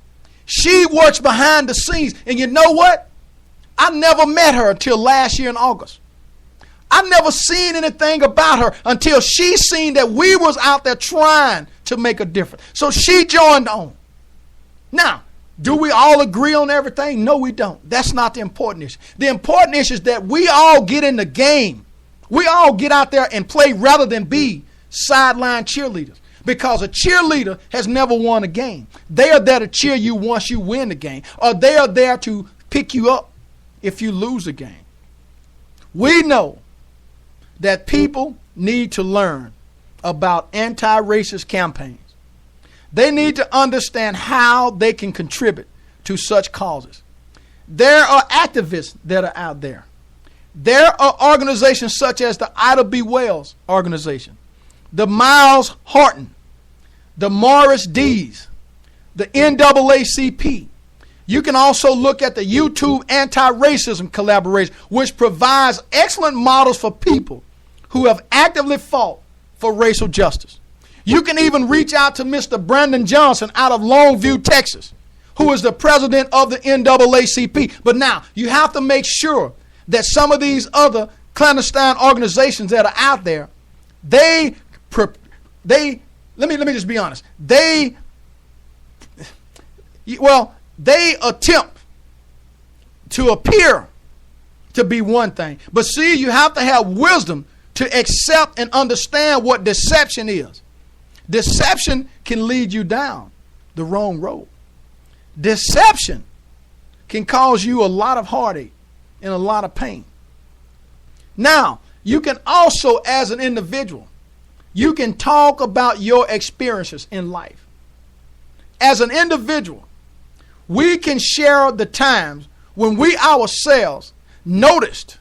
she works behind the scenes. And you know what? I never met her until last year in August. I never seen anything about her until she seen that we was out there trying to make a difference. So she joined on. Now, do we all agree on everything? No, we don't. That's not the important issue. The important issue is that we all get in the game. We all get out there and play rather than be sideline cheerleaders. Because a cheerleader has never won a game. They are there to cheer you once you win the game. Or they are there to pick you up if you lose the game. We know that people need to learn about anti-racist campaigns. They need to understand how they can contribute to such causes. There are activists that are out there. There are organizations such as the Ida B. Wells organization, the Miles Horton, the Morris Dees, the NAACP. You can also look at the YouTube anti-racism collaboration, which provides excellent models for people who have actively fought for racial justice. You can even reach out to Mr. Brandon Johnson out of Longview, Texas, who is the president of the NAACP. But now, you have to make sure that some of these other clandestine organizations that are out there, let me just be honest. They attempt to appear to be one thing. But see, you have to have wisdom to accept and understand what deception is. Deception can lead you down the wrong road. Deception can cause you a lot of heartache and a lot of pain. Now, you can also, as an individual, you can talk about your experiences in life. As an individual, we can share the times when we ourselves noticed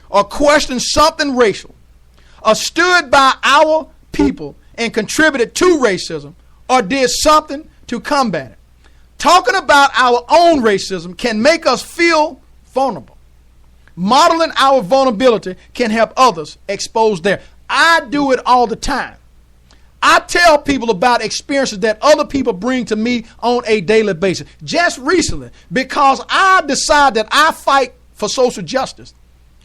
or questioned something racial, or stood by our people and contributed to racism, or did something to combat it. talking about our own racism can make us feel vulnerable. Modeling our vulnerability can help others expose theirs. I do it all the time. I tell people about experiences that other people bring to me on a daily basis. Just recently, because I decide that I fight for social justice,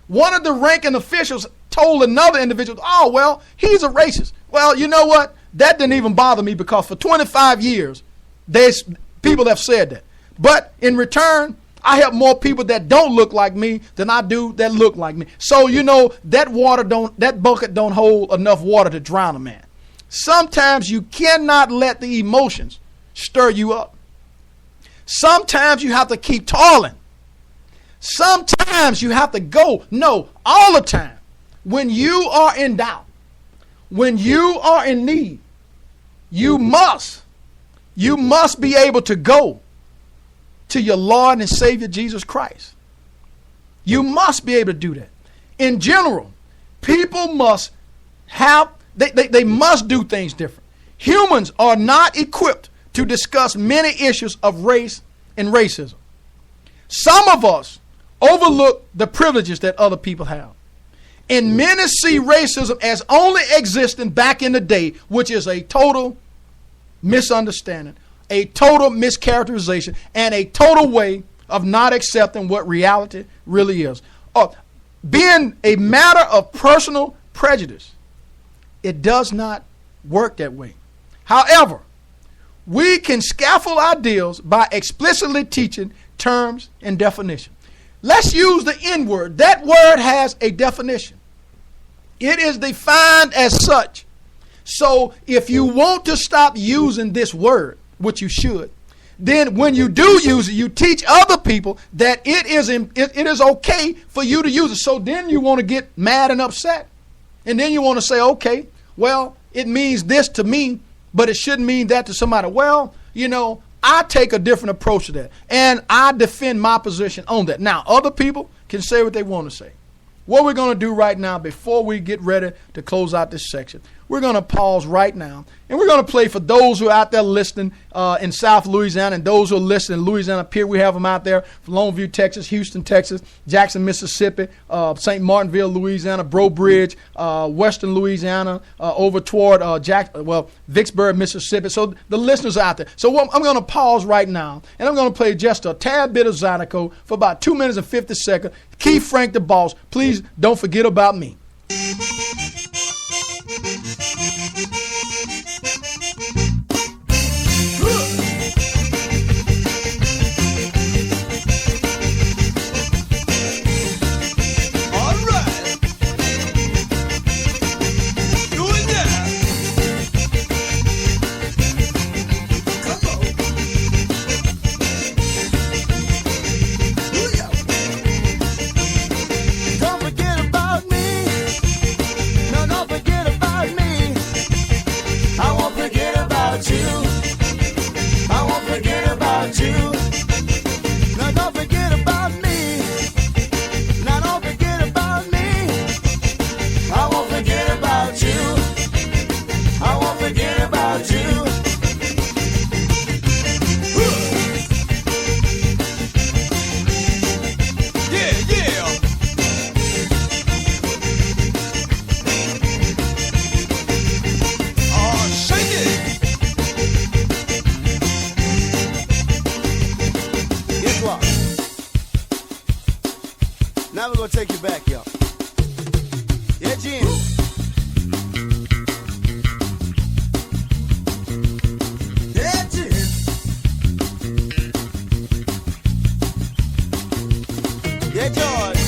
one of the ranking officials told another individual, oh, well, he's a racist. Well, you know what? That didn't even bother me because for 25 years, people have said that. But in return, I help more people that don't look like me than I do that look like me. So, you know, that bucket don't hold enough water to drown a man. Sometimes you cannot let the emotions stir you up. Sometimes you have to keep toiling. Sometimes you have to go. No, all the time. When you are in doubt, when you are in need, you must be able to go to your Lord and Savior Jesus Christ. You must be able to do that. In general, people must have, they must do things different. Humans are not equipped to discuss many issues of race and racism. Some of us overlook the privileges that other people have. And many see racism as only existing back in the day, which is a total misunderstanding, a total mischaracterization, and a total way of not accepting what reality really is. Being a matter of personal prejudice, it does not work that way. However, we can scaffold ideals by explicitly teaching terms and definition. Let's use the N-word. That word has a definition. It is defined as such. So if you want to stop using this word, which you should, then when you do use it, you teach other people that it is okay for you to use it. So then you want to get mad and upset. And then you want to say, okay, well, it means this to me, but it shouldn't mean that to somebody. Well, you know, I take a different approach to that, and I defend my position on that. Now, other people can say what they want to say. What we're going to do right now, before we get ready to close out this section, we're going to pause right now, and we're going to play for those who are out there listening in South Louisiana, and those who are listening in Louisiana. Up here, we have them out there from Longview, Texas, Houston, Texas, Jackson, Mississippi, St. Martinville, Louisiana, Breaux Bridge, Western Louisiana, over toward Vicksburg, Mississippi. So the listeners are out there. So I'm going to pause right now, and I'm going to play just a tad bit of Zydeco for about 2 minutes and 50 seconds. Keith Frank, the boss. Please don't forget about me. Now we're going to take you back, y'all. Yeah, Jim. Yeah, Jim. Yeah, George.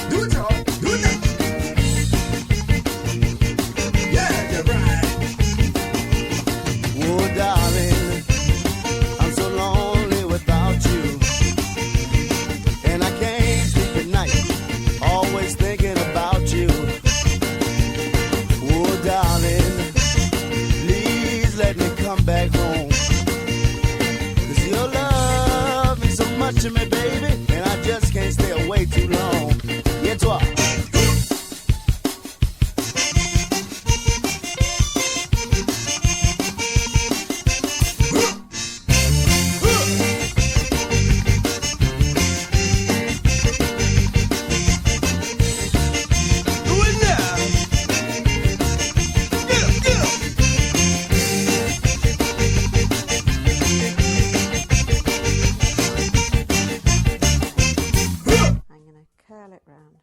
Do it, George. Do it now. Yeah, you're right. Oh, darling, I'm so lonely without you. And I can't sleep at night Pilot round.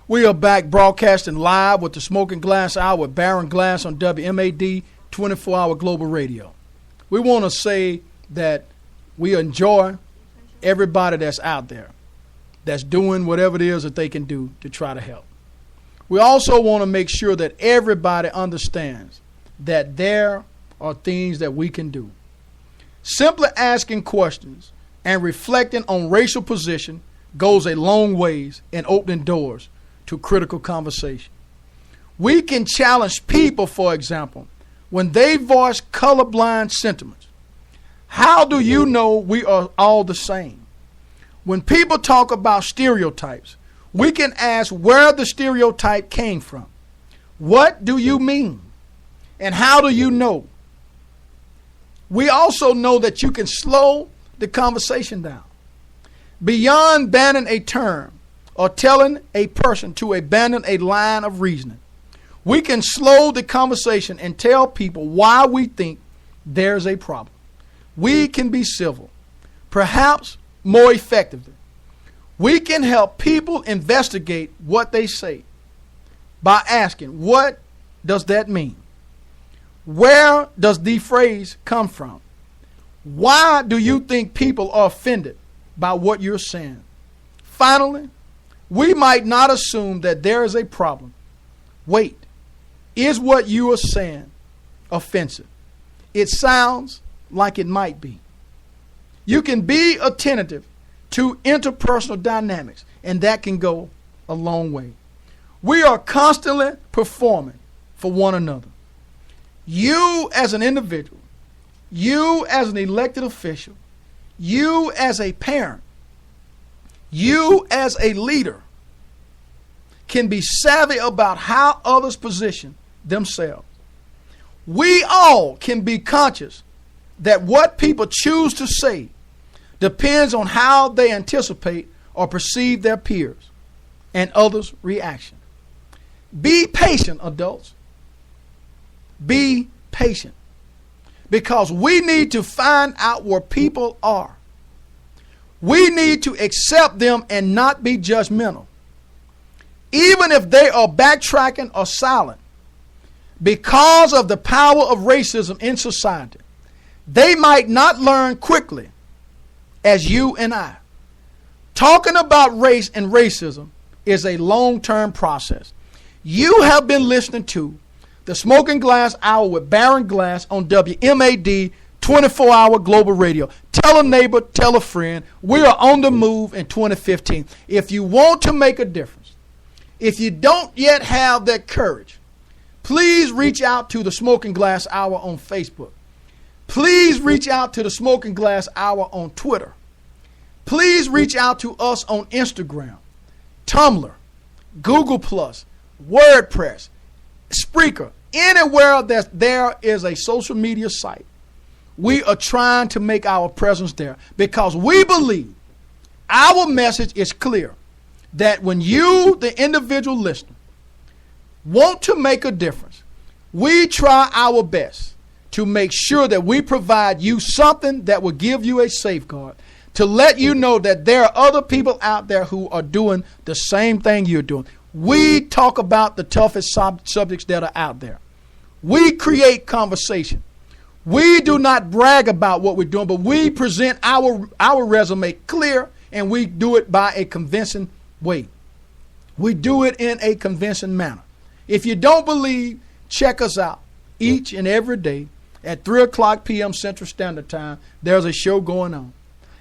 We are back broadcasting live with the Smoking Glass Hour with Baron Glass on WMAD 24-hour Global Radio. We want to say that we enjoy everybody that's out there that's doing whatever it is that they can do to try to help. We also want to make sure that everybody understands that there are things that we can do. Simply asking questions and reflecting on racial position goes a long ways in opening doors to critical conversation. We can challenge people, for example, when they voice colorblind sentiments. How do you know we are all the same? When people talk about stereotypes, we can ask where the stereotype came from. What do you mean? And how do you know? We also know that you can slow the conversation down. Beyond banning a term or telling a person to abandon a line of reasoning, we can slow the conversation and tell people why we think there's a problem. We can be civil, perhaps more effectively. We can help people investigate what they say by asking, what does that mean? Where does the phrase come from? Why do you think people are offended by what you're saying? Finally, we might not assume that there is a problem. Wait, is what you are saying offensive? It sounds like it might be. You can be attentive to interpersonal dynamics, and that can go a long way. We are constantly performing for one another. You as an individual, you as an elected official, you as a parent, you as a leader can be savvy about how others position themselves. We all can be conscious that what people choose to say depends on how they anticipate or perceive their peers and others' reaction. Be patient, adults. Be patient. Because we need to find out where people are. We need to accept them and not be judgmental. Even if they are backtracking or silent, because of the power of racism in society, they might not learn quickly as you and I. Talking about race and racism is a long-term process. You have been listening to the Smoking Glass Hour with Baron Glass on WMAD 24-hour Global Radio. Tell a neighbor, tell a friend. We are on the move in 2015. If you want to make a difference, if you don't yet have that courage, please reach out to the Smoking Glass Hour on Facebook. Please reach out to the Smoking Glass Hour on Twitter. Please reach out to us on Instagram, Tumblr, Google+, WordPress, Spreaker, anywhere that there is a social media site. We are trying to make our presence there because we believe our message is clear that when you, the individual listener, want to make a difference, we try our best to make sure that we provide you something that will give you a safeguard to let you know that there are other people out there who are doing the same thing you're doing. We talk about the toughest subjects that are out there. We create conversation. We do not brag about what we're doing, but we present our resume clear, and we do it by a convincing way. We do it in a convincing manner. If you don't believe, check us out each and every day at 3 o'clock p.m. Central Standard Time. There's a show going on.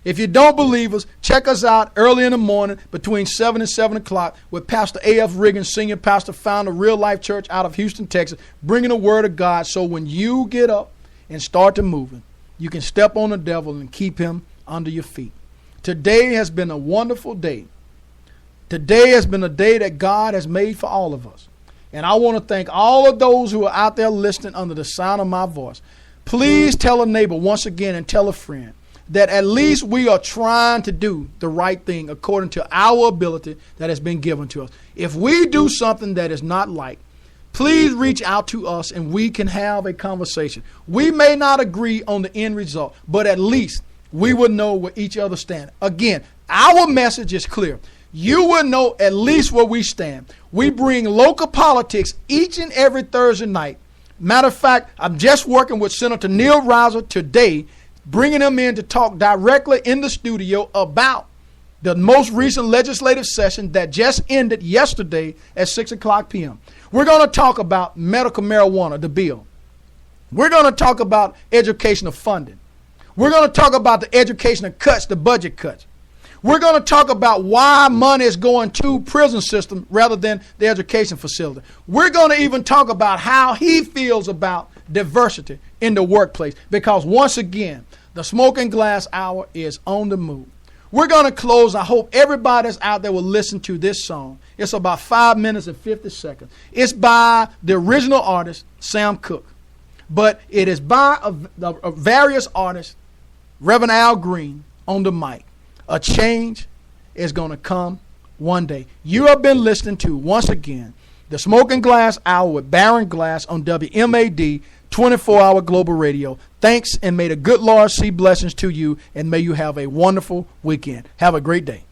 If you don't believe us, check us out early in the morning between 7 and 7 o'clock with Pastor A.F. Riggins, Senior Pastor, founder of Real Life Church out of Houston, Texas, bringing the Word of God so when you get up and start to moving, you can step on the devil and keep him under your feet. Today has been a wonderful day. Today has been a day that God has made for all of us. And I want to thank all of those who are out there listening under the sound of my voice. Please tell a neighbor once again and tell a friend that at least we are trying to do the right thing according to our ability that has been given to us. If we do something that is not like, please reach out to us and we can have a conversation. We may not agree on the end result, but at least we will know where each other stand. Again, Our message is clear. You will know at least where we stand. We bring local politics each and every Thursday night. Matter of fact, I'm just working with Senator Neil Rouser today, bringing him in to talk directly in the studio about the most recent legislative session that just ended yesterday at 6 o'clock p.m. We're going to talk about medical marijuana, the bill. We're going to talk about educational funding. We're going to talk about the educational cuts, the budget cuts. We're going to talk about why money is going to prison system rather than the education facility. We're going to even talk about how he feels about diversity in the workplace, because once again, the Smoking Glass Hour is on the move. We're going to close. I hope everybody that's out there will listen to this song. It's about 5 minutes and 50 seconds. It's by the original artist, Sam Cooke. But it is by various artists, Reverend Al Green on the mic. A change is going to come one day. You have been listening to, once again, the Smoking Glass Hour with Baron Glass on WMAD 24-hour Global Radio. Thanks, and may the good Lord see blessings to you, and may you have a wonderful weekend. Have a great day.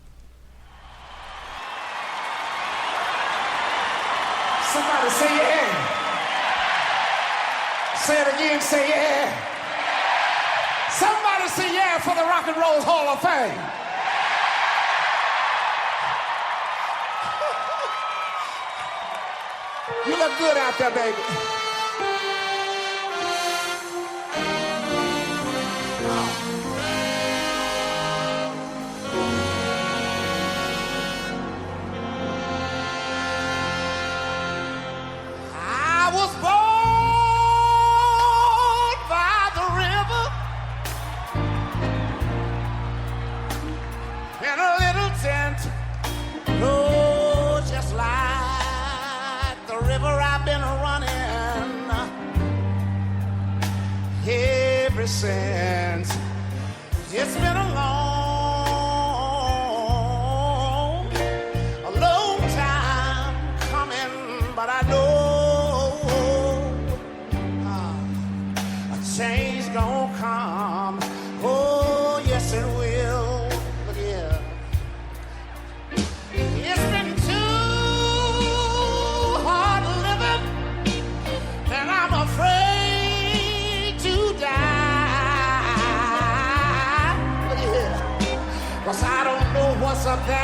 Somebody say yeah. Say it again, say yeah. Somebody say yeah for the Rock and Roll Hall of Fame. You look good out there, baby. I was born by the river in a little tent. Oh, just like the river I've been running ever since. It's been a long time coming, but I know a change gonna come. Oh, yes it will. Look here. It's been too hard living, and I'm afraid to die. Look here. 'Cause I don't know what's up there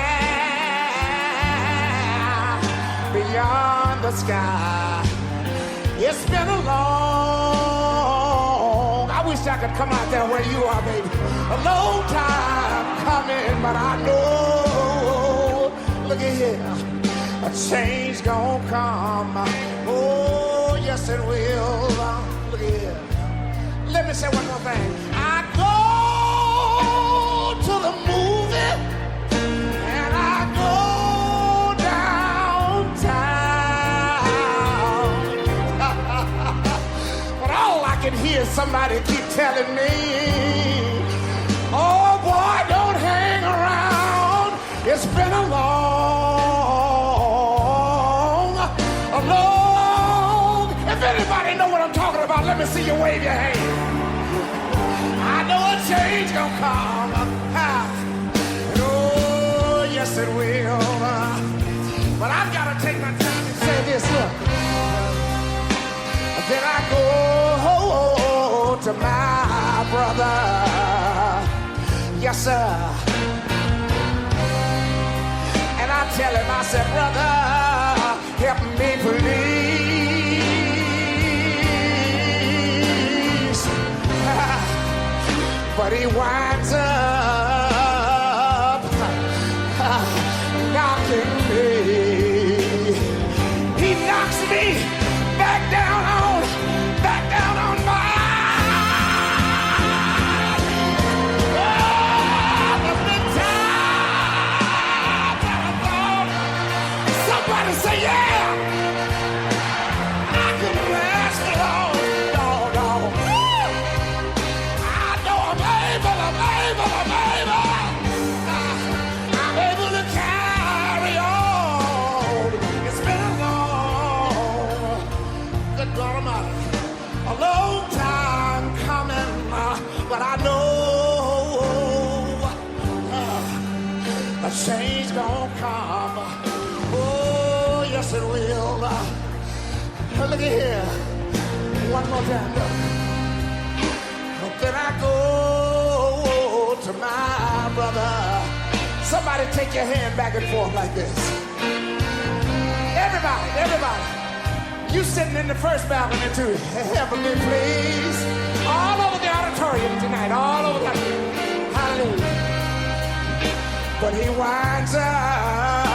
beyond the sky. It's been a long, I wish I could come out there where you are, baby. A long time coming, but I know, look at here, a change gonna come. Oh, yes it will. Look at here. Let me say one more thing. I go to the movie and I go downtown. But all I can hear is somebody keep telling me, oh boy, don't hang around. It's been a long. If anybody know what I'm talking about, let me see you wave your hand. I know a change gonna come. And oh, yes it will. But I've got to take my time and say this, look. Then I go to my brother. Yes, sir. And I tell him, I said, brother, help me please. But he winds up knocking me. He knocks me back down on my somebody say yeah. I can last long. I know I'm able. I'm able to carry. a change gonna come. Oh, yes it will. Look at here. One more time, look. Then I go to my brother. Somebody take your hand back and forth like this. Everybody. You sitting in the first balcony too. Help me, please. All over the auditorium tonight. All over the... Hallelujah. But he winds up